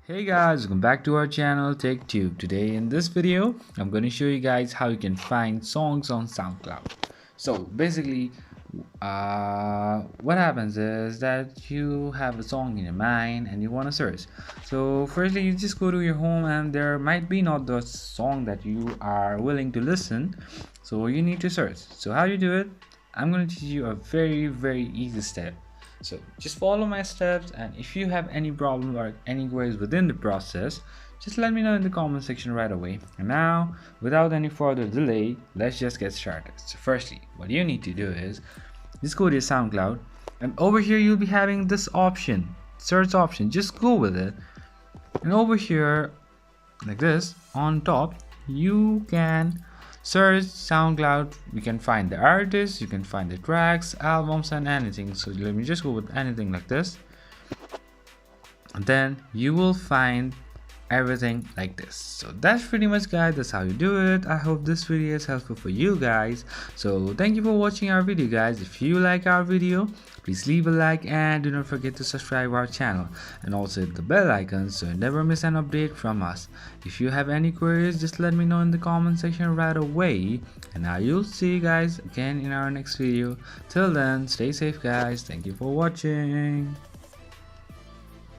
Hey guys, welcome back to our channel Tech Tube. Today in this video, I'm going to show you guys how you can find songs on SoundCloud. So basically, what happens is that you have a song in your mind and you want to search. So firstly, you just go to your home and there might be not the song that you are willing to listen. So you need to search. So how you do it? I'm going to teach you a very easy step. So just follow my steps, and if you have any problem or any queries within the process, just let me know in the comment section right away. And now, without any further delay, let's just get started. So firstly, what you need to do is just go to your SoundCloud, and over here you'll be having this option, search option. Just go with it, and over here like this on top you can search SoundCloud. You can find the artists, you can find the tracks, albums and anything. So let me just go with anything like this, and then you will find everything like this. So that's pretty much, guys, that's how you do it. I hope this video is helpful for you guys. So thank you for watching our video, guys. If you like our video, please leave a like and do not forget to subscribe our channel, and also hit the bell icon so you never miss an update from us. If you have any queries, just let me know in the comment section right away, and now you'll see you guys again in our next video. Till then, stay safe, guys. Thank you for watching.